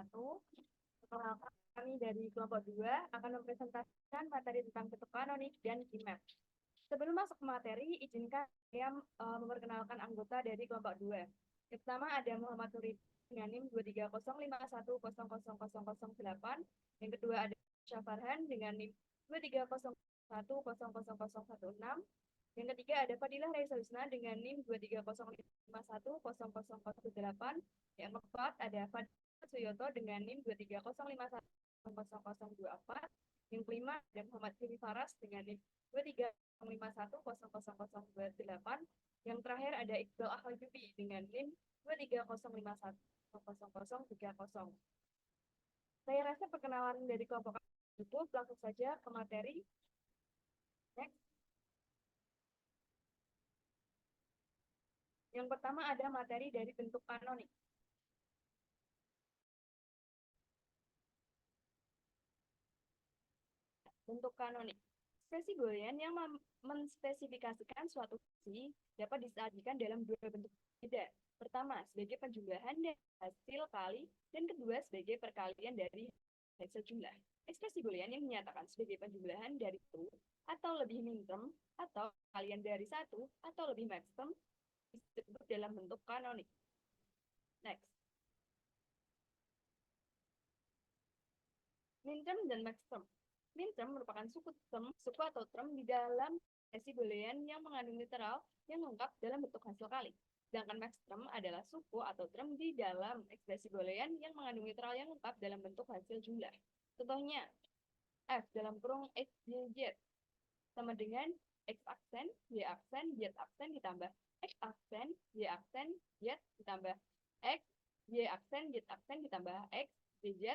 1. Kami dari kelompok 2 akan mempresentasikan materi tentang bentuk kanonik dan GMAP. Sebelum masuk ke materi, izinkan saya memperkenalkan anggota dari kelompok 2. Yang pertama ada Muhammad Nuri dengan NIM 23051000008. Yang kedua ada Syafarhan dengan NIM 230100016. Yang ketiga ada Fadilah Raisa Husna dengan NIM 230510008. Yang keempat ada Fadilah Suyoto dengan NIM 230510024. Yang kelima ada Muhammad Fili Faras dengan NIM 230510028. Yang terakhir ada Iqbal Ahwajubi dengan NIM 230510030. Saya rasa perkenalan dari kelompok cukup, langsung saja ke materi. Next. Yang pertama ada materi dari bentuk kanonik. Bentuk kanonik. Ekspresi Boolean yang menspesifikasikan suatu fungsi dapat disajikan dalam dua bentuk berbeda. Pertama, sebagai penjumlahan dari hasil kali, dan kedua, sebagai perkalian dari hasil jumlah. Ekspresi Boolean yang menyatakan sebagai penjumlahan dari satu atau lebih minterm, atau perkalian dari satu atau lebih maxterm, disebut dalam bentuk kanonik. Next. Minterm dan maxterm. Minterm merupakan suku atau term di dalam ekspresi Boolean yang mengandung literal yang lengkap dalam bentuk hasil kali. Sedangkan maxterm adalah suku atau term di dalam ekspresi Boolean yang mengandung literal yang lengkap dalam bentuk hasil jumlah. Contohnya, F dalam kurung X, Y, Z sama dengan X aksen, Y aksen, Z aksen ditambah X aksen, Y aksen, Z ditambah X, Y aksen, Z aksen ditambah X, Y, Z.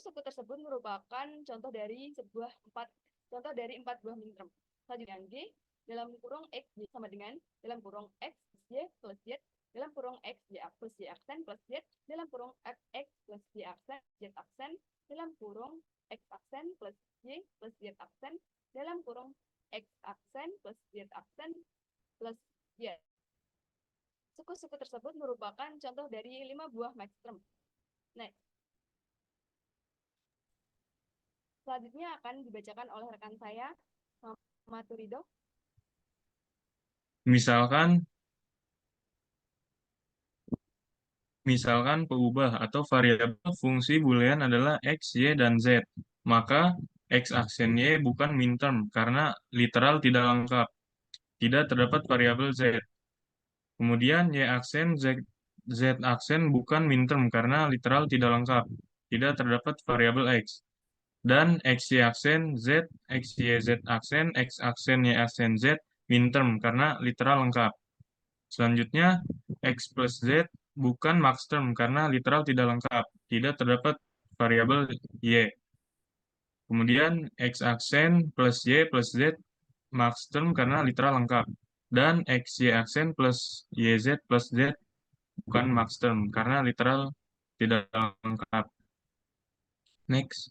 Suku tersebut merupakan contoh dari empat buah minterm. Selanjutnya G dalam kurung X Y sama dengan dalam kurung X Y plus Z dalam kurung X Y plus Y aksen plus Z dalam kurung X plus Y aksen Z aksen dalam kurung X aksen plus Y plus Z aksen dalam kurung X aksen plus Z aksen plus Y. Suku-suku tersebut merupakan contoh dari 5 buah maxterm. Next. Selanjutnya akan dibacakan oleh rekan saya, Muhammad Turido. Misalkan peubah atau variabel fungsi Boolean adalah X, Y, dan Z. Maka X aksen Y bukan minterm karena literal tidak lengkap. Tidak terdapat variabel Z. Kemudian Y aksen, Z aksen bukan minterm karena literal tidak lengkap. Tidak terdapat variabel X. Dan XY aksen Z, XYZ aksen, X aksen Y aksen Z, minterm karena literal lengkap. Selanjutnya, X plus Z bukan maxterm karena literal tidak lengkap. Tidak terdapat variabel Y. Kemudian, X aksen plus Y plus Z maxterm karena literal lengkap. Dan XY aksen plus YZ plus Z bukan maxterm karena literal tidak lengkap. Next.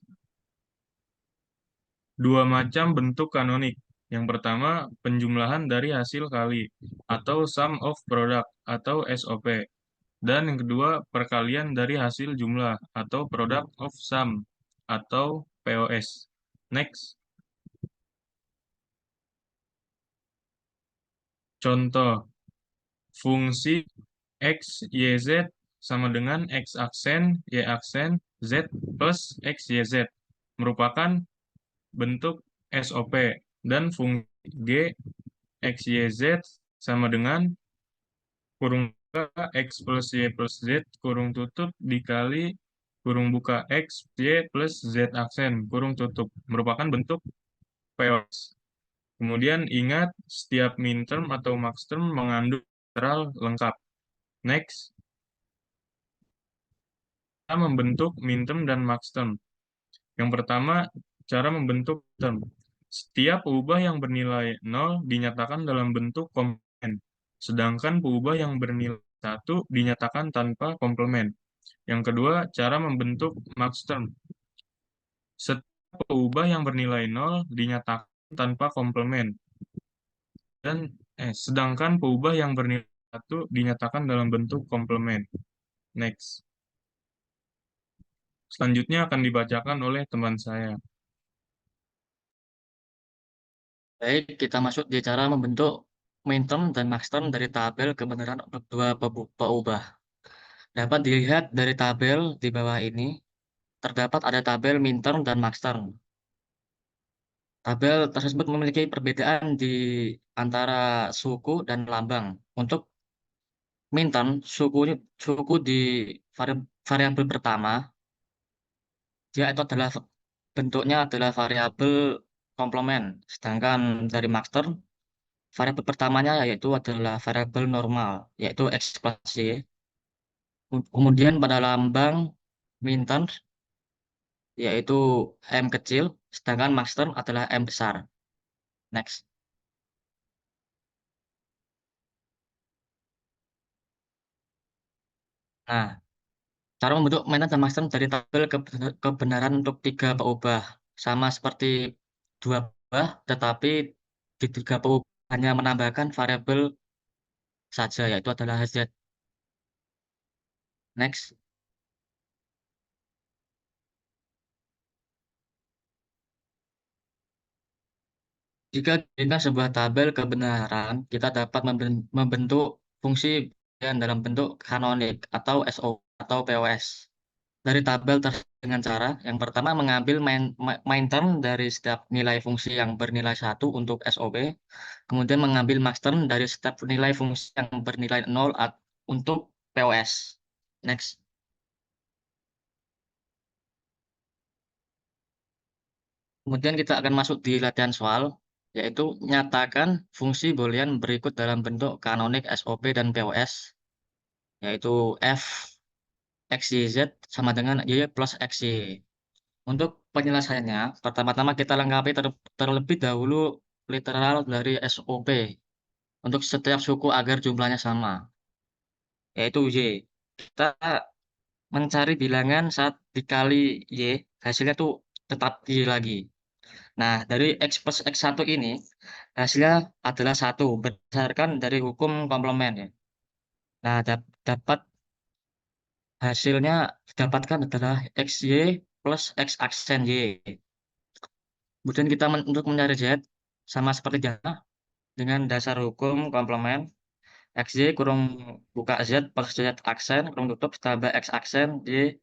Dua macam bentuk kanonik. Yang pertama, penjumlahan dari hasil kali, atau sum of product, atau SOP. Dan yang kedua, perkalian dari hasil jumlah, atau product of sum, atau POS. Next. Contoh, fungsi X, Y, Z sama dengan X aksen, Y aksen, Z plus X, Y, Z. Merupakan bentuk SOP. Dan fungsi G, X, Y, Z sama dengan kurung buka X plus Y plus Z kurung tutup dikali kurung buka X, Y plus Z aksen kurung tutup. Merupakan bentuk POS. Kemudian ingat, setiap minterm atau maxterm mengandung literal lengkap. Next. Kita membentuk minterm dan maxterm. Yang pertama, cara membentuk term. Setiap peubah yang bernilai 0 dinyatakan dalam bentuk komplement, sedangkan peubah yang bernilai 1 dinyatakan tanpa komplement. Yang kedua, cara membentuk maxterm. Setiap peubah yang bernilai 0 dinyatakan tanpa komplement, dan sedangkan peubah yang bernilai 1 dinyatakan dalam bentuk komplement. Next. Selanjutnya akan dibacakan oleh teman saya. Baik, kita masuk di cara membentuk minterm dan maxterm dari tabel kebenaran untuk dua peubah. Dapat dilihat dari tabel di bawah ini, terdapat ada tabel minterm dan maxterm. Tabel tersebut memiliki perbedaan di antara suku dan lambang. Untuk minterm, suku di variabel pertama, dia itu adalah bentuknya adalah variabel komplement. Sedangkan dari maxterm, variabel pertamanya yaitu adalah variabel normal, yaitu X plus Y. Kemudian pada lambang minterm, yaitu M kecil, sedangkan maxterm adalah M besar. Next. Nah, cara membentuk mainan dan maxterm dari tabel kebenaran untuk tiga peubah. Sama seperti dua peubah, tetapi di tiga peubah hanya menambahkan variabel saja, yaitu adalah HZ. Next. Jika kita sebuah tabel kebenaran, kita dapat membentuk fungsi yang dalam bentuk kanonik atau SO atau POS. Dari tabel dengan cara yang pertama mengambil main term dari setiap nilai fungsi yang bernilai 1 untuk SOP, kemudian mengambil max term dari setiap nilai fungsi yang bernilai 0 untuk POS. Next. Kemudian kita akan masuk di latihan soal, yaitu nyatakan fungsi boolean berikut dalam bentuk kanonik SOP dan POS, yaitu f x y z sama dengan y plus x y. Untuk penyelesaiannya, pertama-tama kita lengkapi terlebih dahulu literal dari SOP untuk setiap suku agar jumlahnya sama, yaitu Y. Kita mencari bilangan saat dikali Y, hasilnya tuh tetap Y lagi. Nah, dari X plus X1 ini, hasilnya adalah 1, berdasarkan dari hukum komplement ya. Nah, dapat hasilnya didapatkan adalah XY plus X aksen Y. Kemudian kita untuk mencari Z, sama seperti jana, dengan dasar hukum komplement, XY kurung buka Z plus Z aksen, kurung tutup, tambah X aksen, Y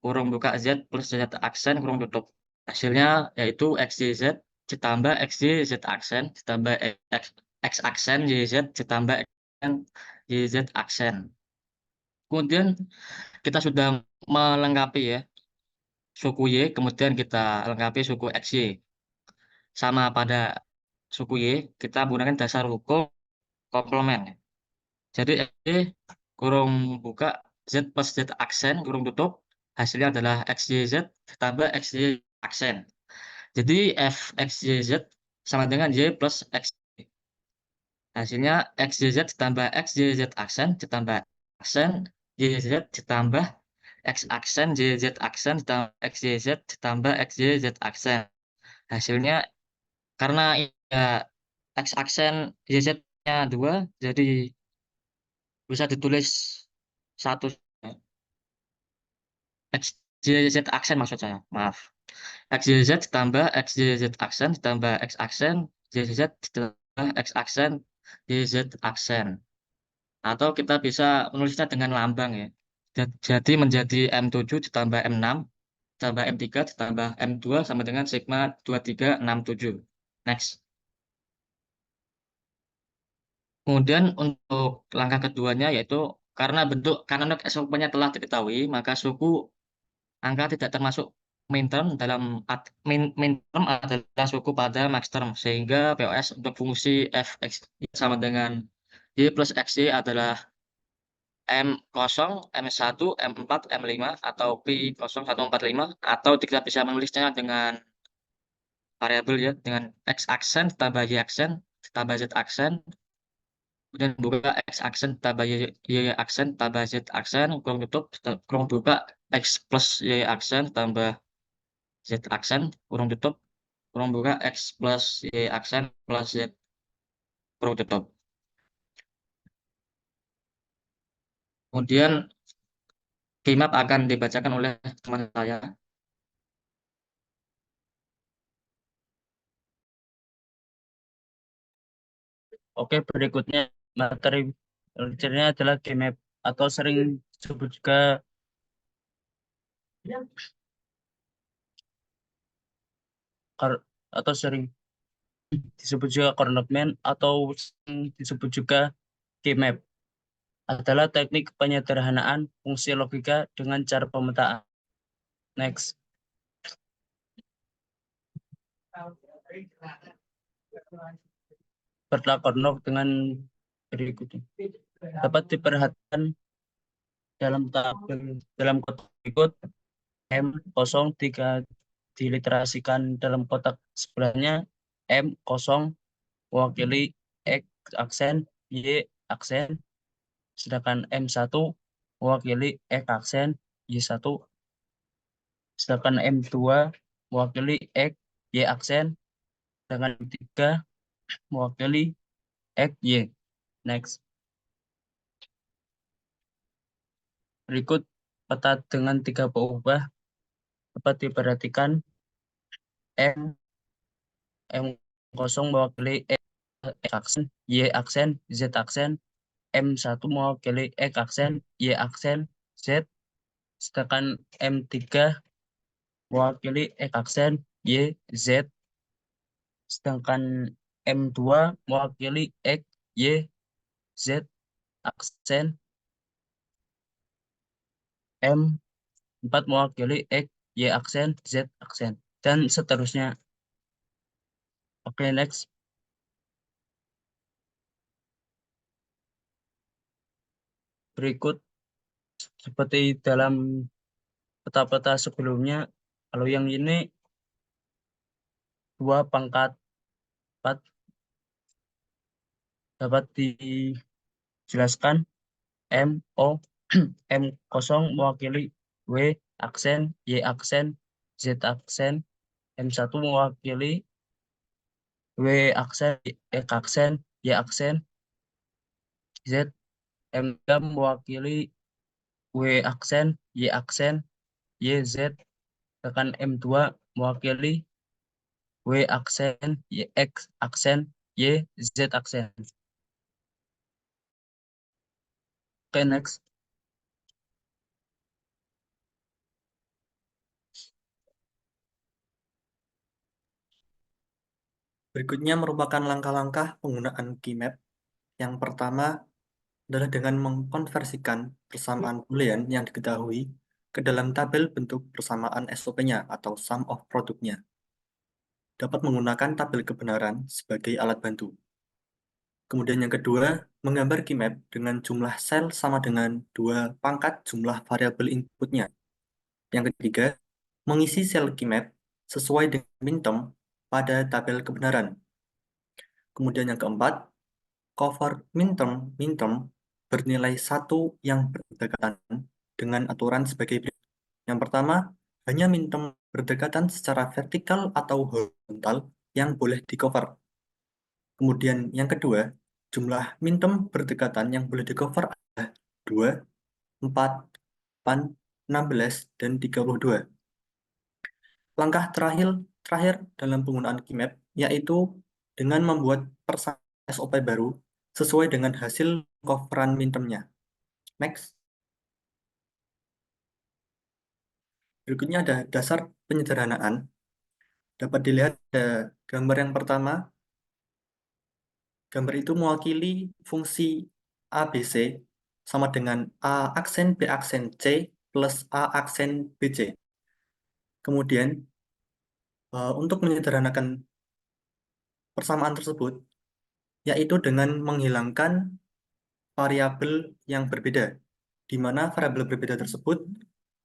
kurung buka Z plus Z aksen, kurung tutup. Hasilnya yaitu XYZ ditambah XYZ aksen, ditambah X aksen, YZ ditambah X aksen, YZ aksen. Kemudian kita sudah melengkapi ya suku Y, kemudian kita lengkapi suku XY. Sama pada suku Y, kita menggunakan dasar hukum komplement. Jadi XY kurung buka Z plus Z aksen, kurung tutup, hasilnya adalah XYZ ditambah XY aksen. Jadi f x y z sama dengan y plus x. Hasilnya x y z ditambah x y z aksen ditambah aksen y z ditambah x aksen y z aksen ditambah x y z ditambah x y z aksen. Hasilnya karena ya x aksen y z-nya 2, jadi bisa ditulis satu x y z aksen maksud saya. Maaf. X Y Z ditambah X Y Z aksen ditambah X aksen Y Z ditambah X aksen Y Z aksen. Atau kita bisa menulisnya dengan lambang ya. Jadi menjadi M7 ditambah M6 ditambah M3 ditambah M2 sama dengan sigma 2367. Next. Kemudian untuk langkah keduanya yaitu karena bentuk kanonik SOP-nya telah diketahui, maka suku angka tidak termasuk minterm dalam minterm adalah suku pada max term sehingga POS untuk fungsi f(x) sama dengan y plus xy adalah M0, M1, M4, M5 atau Pi0145 atau kita bisa menulisnya dengan variabel ya dengan x aksen tambah y aksen tambah z aksen kemudian buka x aksen tambah y aksen tambah z aksen kurung tutup kurung buka x plus y aksen tambah Z aksen, kurung tutup, kurung buka, X plus Y aksen plus Z kurung tutup. Kemudian Keymap akan dibacakan oleh teman saya. Oke, berikutnya materi lecturenya adalah Keymap atau sering disebut juga atau sering disebut juga Kornetman atau sering disebut juga Keymap adalah teknik penyederhanaan fungsi logika dengan cara pemetaan. Next. Berlakonov dengan berikutnya. Dapat diperhatikan dalam kotak berikut M03 diliterasikan dalam kotak sebelahnya. M0 mewakili X aksen, Y aksen, sedangkan M1 mewakili X aksen, Y1, sedangkan M2 mewakili X, Y aksen, sedangkan M3 mewakili X, Y. Next. Berikut peta dengan 3 peubah dapat diperhatikan. M0 mewakili X aksen, Y aksen, Z aksen, M1 mewakili X aksen, Y aksen, Z, sedangkan M3 mewakili X aksen, Y, Z, sedangkan M2 mewakili X, Y, Z aksen, M4 mewakili X, Y aksen, Z aksen, dan seterusnya. Oke, next. Berikut seperti dalam peta-peta sebelumnya, kalau yang ini 2 pangkat 4 dapat dijelaskan. M0 mewakili W aksen, Y aksen, Z aksen, M1 mewakili W aksen, X aksen, Y aksen, Z, M3 mewakili W aksen, Y aksen, Y, Z, sedangkan M2 mewakili W aksen, Y, X aksen, Y, Z aksen. Oke, next. Berikutnya merupakan langkah-langkah penggunaan Keymap. Yang pertama adalah dengan mengkonversikan persamaan boolean yang diketahui ke dalam tabel bentuk persamaan SOP-nya atau sum of product-nya. Dapat menggunakan tabel kebenaran sebagai alat bantu. Kemudian yang kedua, menggambar Keymap dengan jumlah sel sama dengan 2 pangkat jumlah variabel inputnya. Yang ketiga, mengisi sel Keymap sesuai dengan minterm pada tabel kebenaran. Kemudian yang keempat, cover minterm bernilai 1 yang berdekatan dengan aturan sebagai berikut. Yang pertama, hanya minterm berdekatan secara vertikal atau horizontal yang boleh di cover. Kemudian yang kedua, jumlah minterm berdekatan yang boleh di cover adalah 2, 4, 8, 16, dan 32. Langkah terakhir dalam penggunaan Keymap yaitu dengan membuat persamaan SOP baru sesuai dengan hasil coveran mintermnya. Next. Berikutnya ada dasar penyederhanaan. Dapat dilihat ada gambar yang pertama. Gambar itu mewakili fungsi ABC sama dengan A aksen B aksen C plus A aksen BC. Kemudian untuk menyederhanakan persamaan tersebut, yaitu dengan menghilangkan variabel yang berbeda, di mana variabel berbeda tersebut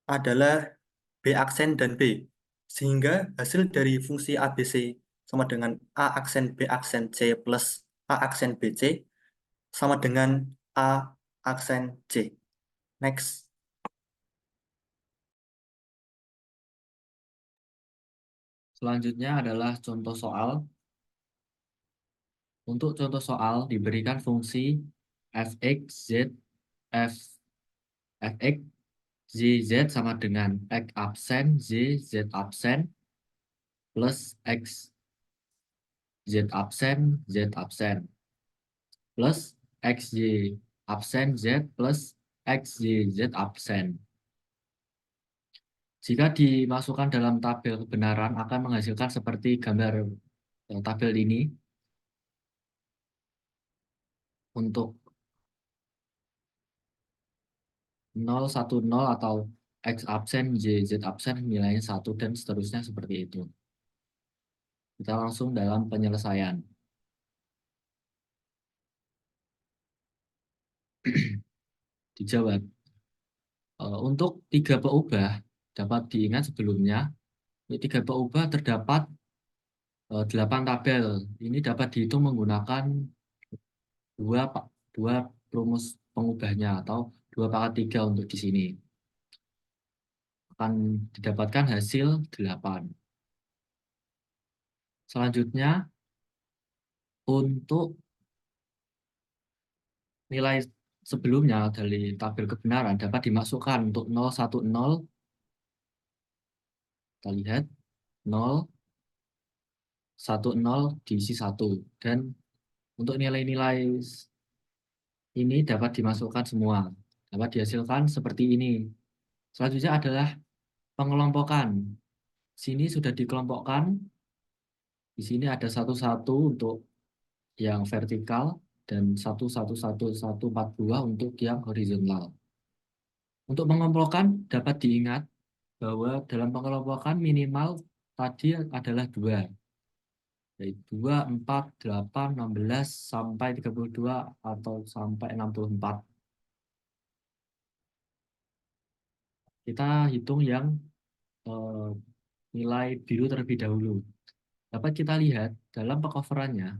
adalah B aksen dan B, sehingga hasil dari fungsi ABC sama dengan A aksen B aksen C plus A aksen BC sama dengan A aksen C. Next. Selanjutnya adalah contoh soal. Untuk contoh soal diberikan fungsi fx, z, f, fx ZZ sama dengan X absen, Z absen, plus X Z absen, Z absen, plus XY absen Z plus XY Z absen. Jika dimasukkan dalam tabel kebenaran akan menghasilkan seperti gambar tabel ini. Untuk 0, 1, 0 atau X absen, Z absen nilainya 1 dan seterusnya seperti itu. Kita langsung dalam penyelesaian. Dijawab. Untuk 3 peubah dapat diingat sebelumnya, 3 peubah terdapat 8 tabel. Ini dapat dihitung menggunakan dua rumus pengubahnya atau 2/3 untuk di sini. Akan didapatkan hasil 8. Selanjutnya, untuk nilai sebelumnya dari tabel kebenaran dapat dimasukkan untuk 0, 1, 0. Kita lihat 0, 1, 0 diisi 1. Dan untuk nilai-nilai ini dapat dimasukkan semua. Dapat dihasilkan seperti ini. Selanjutnya adalah pengelompokan. Sini sudah dikelompokkan. Di sini ada 1, 1 untuk yang vertikal dan 1, 1, 1, 1, 4 buah untuk yang horizontal. Untuk mengelompokkan dapat diingat bahwa dalam pengelompokan minimal tadi adalah 2. Yaitu 2, 4, 8, 16, sampai 32 atau sampai 64. Kita hitung yang nilai biru terlebih dahulu. Dapat kita lihat dalam pengcoverannya,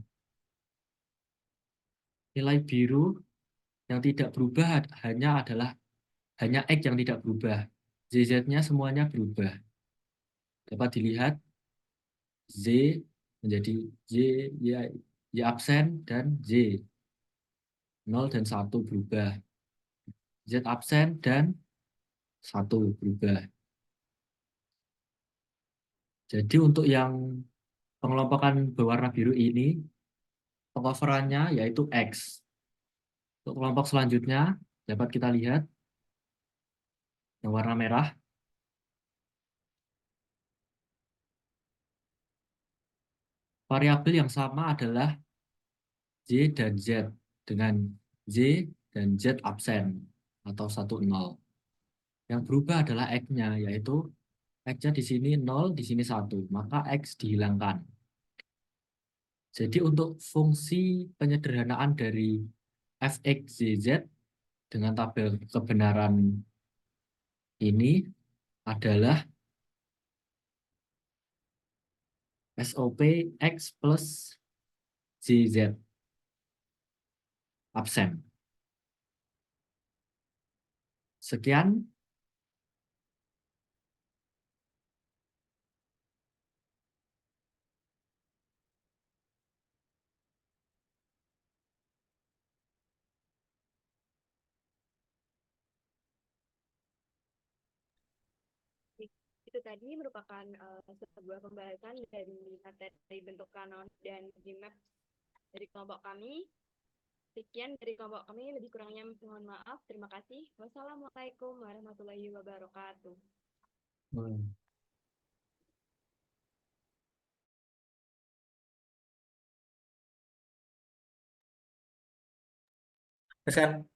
nilai biru yang tidak berubah hanya X yang tidak berubah. ZZ-nya semuanya berubah. Dapat dilihat Z menjadi Y, Y absen, dan Z. 0 dan 1 berubah. Z absen dan 1 berubah. Jadi untuk yang pengelompokan berwarna biru ini, pengcoverannya yaitu X. Untuk kelompok selanjutnya, dapat kita lihat yang warna merah. Variabel yang sama adalah Z dan Z dengan Z dan Z absen atau 1, 0. Yang berubah adalah X-nya, yaitu X-nya di sini 0, di sini 1. Maka X dihilangkan. Jadi untuk fungsi penyederhanaan dari fx_zz dengan tabel kebenaran ini adalah SOP X plus ZZ absen. Sekian. Itu tadi merupakan sebuah pembahasan dari materi bentuk kanon dan Gmap dari kelompok kami. Sekian dari kelompok kami, lebih kurangnya mohon maaf. Terima kasih. Wassalamualaikum warahmatullahi wabarakatuh. Terus kan